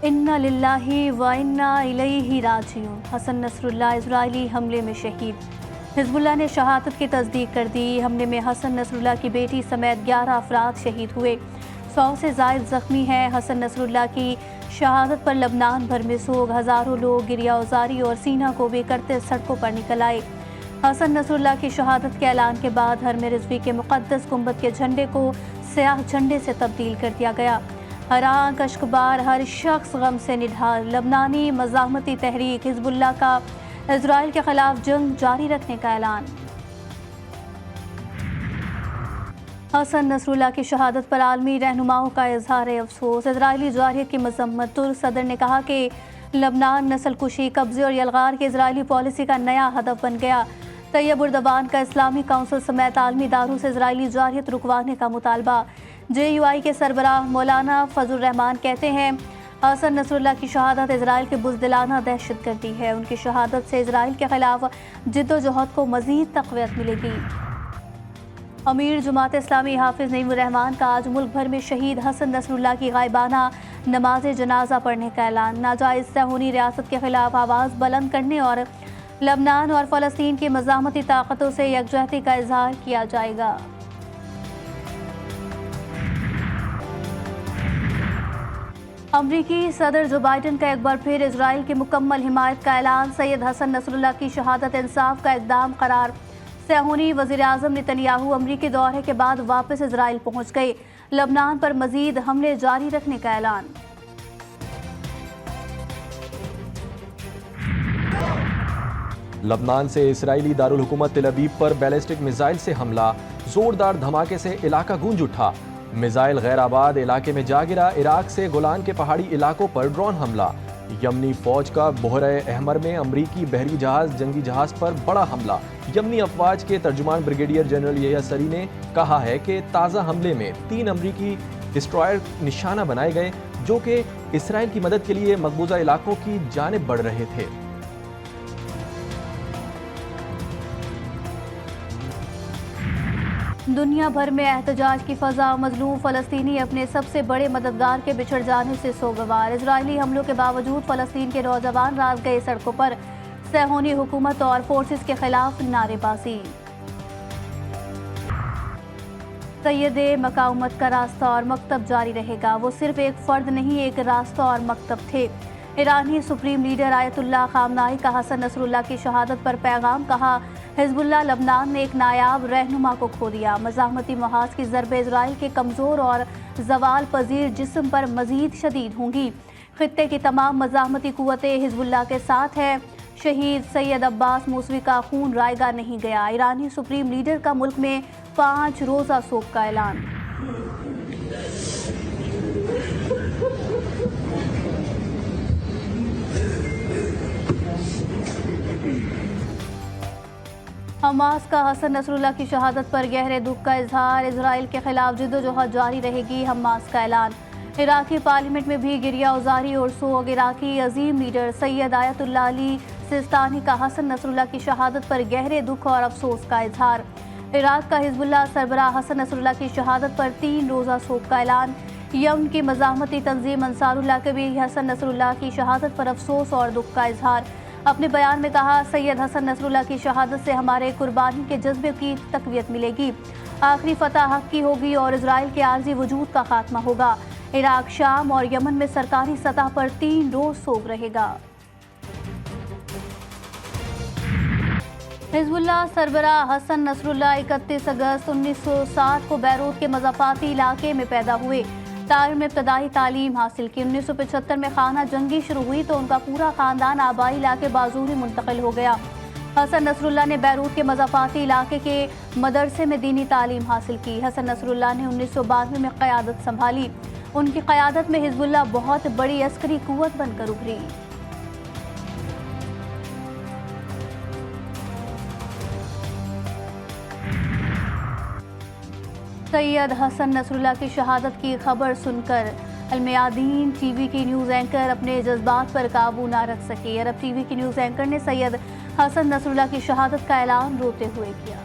इन्ना लिल्लाहि व इन्ना इलैहि राजिऊन। हसन नसरुल्लाह इजरायली हमले में शहीद। हिजबुल्लाह ने शहादत की तस्दीक कर दी। हमले में हसन नसरुल्लाह की बेटी समेत 11 अफराद शहीद हुए, 100 से ज़ायद ज़ख्मी हैं। हसन नसरुल्लाह की शहादत पर लबनान भर में सोग, हज़ारों लोग गिरिया उज़ारी और सीना को भी करते सड़कों पर निकल आए। हसन नसरुल्लाह की शहादत के ऐलान के बाद हरम रिज़वी के मुक़द्दस गुंबद के झंडे को स्याह झंडे से तब्दील कर दिया गया। हर आंख अश्कबार, हर शख्स गम से निढाल। लबनानी मज़ाहमती तहरीक हिजबुल्लाह का इजराइल के खिलाफ जंग जारी रखने का ऐलान। हसन नसरुल्लाह की शहादत पर आलमी रहनुमाओं का इजहार अफसोस। इजरायली जारहियत की मजम्मत। तुर्क सदर ने कहा कि लबनान नस्ल कुशी, कब्जे और यलगार की इजरायली पॉलिसी का नया हदफ बन गया। तैयब उर्दवान का इस्लामी काउंसिल समेत आलमी दारों से इजरायली जारहियत रुकवाने का मुतालबा। JUI के सरबराह मौलाना फजल रहमान कहते हैं, हसन नसरुल्लाह की शहादत इजराइल के बुज़दिलाना दहशतगर्दी है। उनकी शहादत से इजराइल के खिलाफ जिद्दोजहद को मज़ीद तक़वियत मिलेगी। अमीर जमात इस्लामी हाफिज़ नईमुर रहमान का आज मुल्क भर में शहीद हसन नसरुल्लाह की गायबाना नमाज जनाजा पढ़ने का ऐलान। नाजायज़ सहूनी रियासत के खिलाफ आवाज़ बुलंद करने और लबनान और फ़लस्तीन की मज़ाहमती ताकतों से यकजहती का इजहार किया जाएगा। अमरीकी सदर जो बाइडन का एक बार फिर इजराइल की मुकम्मल हिमायत का ऐलान। सैयद हसन नसरुल्लाह की शहादत इंसाफ का इक़दाम करार। सहूनी वज़ीर आज़म नेतन्याहू अमरीकी दौरे के बाद वापस इजराइल पहुँच गए। लबनान पर मज़ीद हमले जारी रखने का ऐलान। लबनान से इसराइली दारुल हुकूमत तेल अवीव पर बैलिस्टिक मिसाइल से हमला। जोरदार धमाके से इलाका गूंज उठा। मिसाइल गैर आबाद इलाके में जा गिरा। इराक से गोलान के पहाड़ी इलाकों पर ड्रोन हमला। यमनी फौज का बहरे अहमर में अमरीकी बहरी जहाज जंगी जहाज पर बड़ा हमला। यमनी अफवाज के तर्जुमान ब्रिगेडियर जनरल यहया सरी ने कहा है कि ताज़ा हमले में 3 अमरीकी डिस्ट्रॉयर निशाना बनाए गए, जो कि इसराइल की मदद के लिए मकबूजा इलाकों की जानिब बढ़ रहे थे। दुनिया भर में एहतजाज की फजा। मजलूम फ़लस्तीनी अपने सबसे बड़े मददगार के बिछड़ जाने से सोगवार। इजरायली हमलों के बावजूद फ़लस्तीन के नौजवान रात गए सड़कों पर। सहूनी हुकूमत और फोर्सेस के खिलाफ नारेबाजी। सैयदे मकाउमत का रास्ता और मकतब जारी रहेगा। वो सिर्फ एक फ़र्द नहीं, एक रास्ता और मकतब थे। ईरानी सुप्रीम लीडर आयतुल्लाह खामनाई का हसन नसरुल्लाह की शहादत पर पैगाम। कहा, हिजबुल्लाह लबनान ने एक नायाब रहनुमा को खो दिया। मज़ाहमती महाज की ज़रबे इजराइल के कमज़ोर और ज़वाल पजीर जिस्म पर मज़ीद शदीद होंगी। खित्ते की तमाम मज़ाहमती क़ुव्वतें हिजबुल्लाह के साथ है। शहीद सैयद अब्बास मूसवी का खून रायगा नहीं गया। ईरानी सुप्रीम लीडर का मुल्क में 5 रोज़ा सोग का ऐलान। हमास का हसन नसरुल्लाह की शहादत पर गहरे दुख का इजहार। इजराइल के खिलाफ जिद्दोजहद जारी रहेगी। हमास का ऐलान। इराकी पार्लियामेंट में भी गिरिया उजारी और सोग। इराकी अजीम leader Sayyid Ayatollah Ali Sistani का हसन नसरुल्लाह की शहादत पर गहरे दुख और अफसोस का इजहार। इराक का हिजबुल्लाह सरबराह हसन नसरुल्लाह की शहादत पर 3 रोज़ा सोग का ऐलान। यमन की मज़ाहमती तंजीम अंसारुल्लाह के भी हसन नसरुल्लाह की शहादत पर अफसोस और दुख का इजहार। अपने बयान में कहा, सैयद हसन नसरुल्लाह की शहादत से हमारे कुर्बानी के जज्बे की तक़वियत मिलेगी। आखिरी फतह हक की होगी और इजराइल के आर्जी वजूद का खात्मा होगा। इराक, शाम और यमन में सरकारी सतह पर 3 रोज़ सोग रहेगा। हिजबुल्लाह सरबराह हसन नसरुल्लाह 31 अगस्त 1960 को बैरूत के मज़ाफ़ाती इलाके में पैदा हुए। ताइर में इब्तदाई तालीम हासिल की। 1975 में खाना जंगी शुरू हुई तो उनका पूरा ख़ानदान आबाई इलाके बाजूरी मुंतकिल हो गया। हसन नसरुल्लाह ने बैरूत के मज़ाफ़ाती इलाके के मदरसे में दीनी तालीम हासिल की। हसन नसरुल्लाह ने 1992 में क़यादत संभाली। उनकी क़यादत में हिजबुल्लाह बहुत बड़ी अस्करी क़ुव्वत बनकर उभरी। सैयद हसन नसरुल्लाह की शहादत की खबर सुनकर अलमयादीन टीवी की न्यूज़ एंकर अपने जज्बात पर काबू ना रख सके। अरब टीवी की न्यूज़ एंकर ने सैयद हसन नसरुल्लाह की शहादत का ऐलान रोते हुए किया।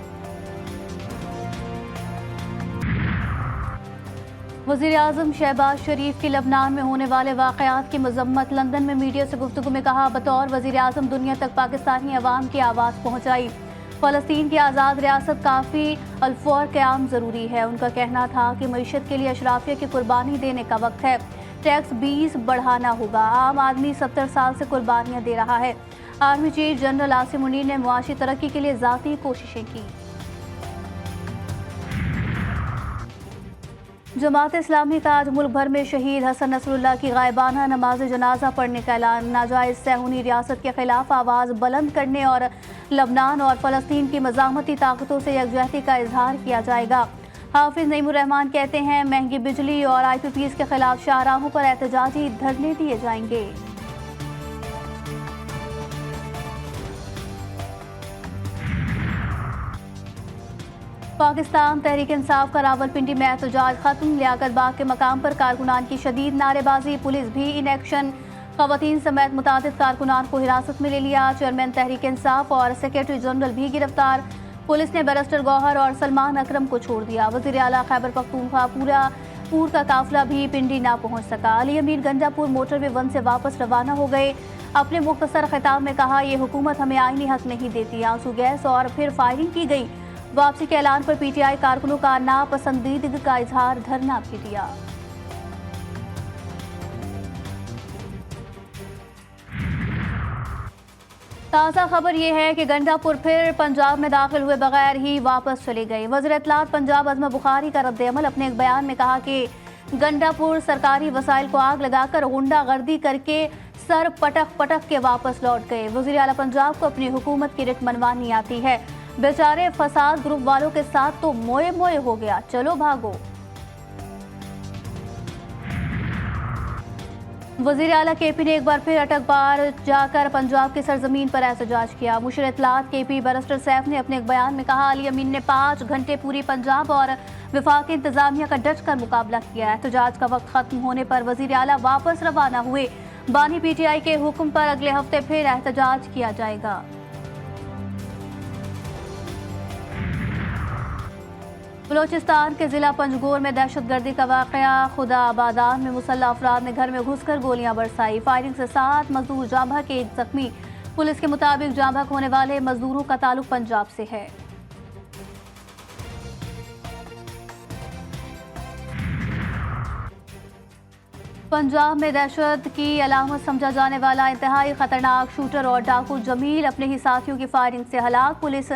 وزیر اعظم شہباز شریف کی لبنان میں ہونے والے واقعات کی مذمت۔ لندن میں میڈیا سے گفتگو میں کہا، بطور وزیر اعظم دنیا تک پاکستانی عوام کی آواز پہنچائی۔ فلسطین کی آزاد ریاست کافی الفور قیام ضروری ہے۔ ان کا کہنا تھا کہ معیشت کے لیے اشرافیہ کی قربانی دینے کا وقت ہے۔ ٹیکس 20 بڑھانا ہوگا۔ عام آدمی 70 سال سے قربانیاں دے رہا ہے۔ Army chief general Asim Munir نے معاشی ترقی کے لیے ذاتی کوششیں کی۔ جماعت اسلامی کا آج ملک بھر میں شہید حسن نصر اللہ کی غائبانہ نماز جنازہ پڑھنے کا اعلان۔ ناجائز صہیونی ریاست کے خلاف آواز بلند کرنے اور لبنان اور فلسطین کی مزاحمتی طاقتوں سے یکجہتی کا اظہار کیا جائے گا۔ حافظ نعیم الرحمان کہتے ہیں، مہنگی بجلی اور IPPs کے خلاف شاہراہوں پر احتجاجی دھرنے دیے جائیں گے۔ پاکستان تحریک انصاف کا راولپنڈی میں احتجاج ختم۔ لیاقت باغ کے مقام پر کارکنان کی شدید نعرے بازی، پولیس بھی ان ایکشن۔ خواتین سمیت متعدد کارکنان کو حراست میں لے لیا۔ چیئرمین تحریک انصاف اور سیکرٹری جنرل بھی گرفتار۔ پولیس نے بیرسٹر گوہر اور سلمان اکرم کو چھوڑ دیا۔ وزیر اعلیٰ خیبر پختونخوا پور کا قافلہ بھی پنڈی نہ پہنچ سکا۔ علی امین گنجا پور موٹر وے 1 سے واپس روانہ ہو گئے۔ اپنے مختصر خطاب میں کہا، یہ حکومت ہمیں آئینی حق نہیں دیتی۔ آنسو گیس اور پھر فائرنگ کی گئی۔ واپسی کے اعلان پر PTI کارکنوں کا ناپسندیدگی کا اظہار، دھرنا بھی دیا۔ تازہ خبر یہ ہے کہ گنڈا پور پھر پنجاب میں داخل ہوئے بغیر ہی واپس چلے گئے۔ وزیر اطلاعات پنجاب عظمت بخاری کا رد عمل۔ اپنے ایک بیان میں کہا کہ گنڈا پور سرکاری وسائل کو آگ لگا کر غنڈہ گردی کر کے سر پٹک پٹک کے واپس لوٹ گئے۔ وزیر اعلیٰ پنجاب کو اپنی حکومت کی رٹ منوانی آتی ہے۔ بیچارے فساد گروپ والوں کے ساتھ تو موئے موئے ہو گیا، چلو بھاگو۔ وزیر اعلیٰ KP نے ایک بار پھر اٹک بار جا کر پنجاب کی سرزمین پر احتجاج کیا۔ مشیر اطلاعات KP بیرسٹر سیف نے اپنے ایک بیان میں کہا، علی امین نے 5 گھنٹے پوری پنجاب اور وفاقی انتظامیہ کا ڈٹ کر مقابلہ کیا۔ احتجاج کا وقت ختم ہونے پر وزیر اعلیٰ واپس روانہ ہوئے۔ بانی PTI کے حکم پر اگلے ہفتے پھر احتجاج کیا جائے گا۔ بلوچستان کے ضلع پنجگور میں دہشت گردی کا واقعہ۔ خدا آبادان میں مسلح افراد نے گھر میں گھس کر گولیاں برسائی۔ فائرنگ سے 7 مزدور جاں بحق، 1 زخمی۔ پولیس کے مطابق جاں بحق ہونے والے مزدوروں کا تعلق پنجاب سے ہے۔ پنجاب میں دہشت کی علامت سمجھا جانے والا انتہائی خطرناک شوٹر اور ڈاکو جمیل اپنے ہی ساتھیوں کی فائرنگ سے ہلاک۔ پولیس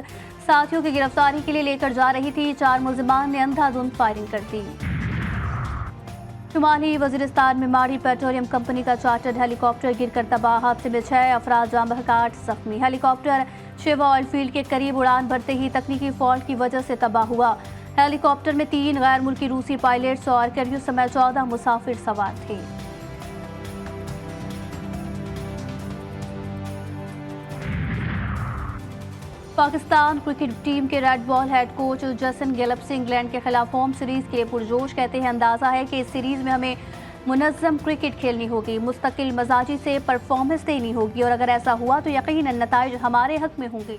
ساتھیوں کی گرفتاری کے لیے لے کر جا رہی تھی۔ 4 ملزمان نے اندھا دھند فائرنگ کر دی۔ شمالی وزیرستان میں ماڑی پیٹرولیم کمپنی کا چارٹرڈ ہیلی کاپٹر گر کر تباہ۔ حادثے میں 6 افراد جاں بحق، 8 زخمی۔ ہیلی کاپٹر شیوا آئل فیلڈ کے قریب اڑان بھرتے ہی تکنیکی فالٹ کی وجہ سے تباہ ہوا۔ ہیلی کاپٹر میں 3 غیر ملکی روسی پائلٹس اور کریو سمیت 14 مسافر سوار تھے۔ پاکستان کرکٹ ٹیم کے red ball head coach Jason گیلپس انگلینڈ کے خلاف ہوم سیریز کے لیے پرجوش۔ کہتے ہیں، اندازہ ہے کہ اس سیریز میں ہمیں منظم کرکٹ کھیلنی ہوگی، مستقل مزاجی سے پرفارمنس دینی ہوگی، اور اگر ایسا ہوا تو یقیناً نتائج ہمارے حق میں ہوں گے۔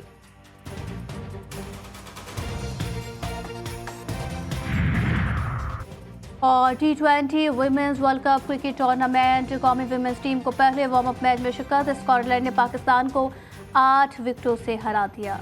اور T20 women's world cup cricket tournament, قومی ویمنز ٹیم کو پہلے وارم اپ میچ میں شکست۔ اسکاٹ لینڈ نے پاکستان کو 8 وکٹوں سے ہرا دیا۔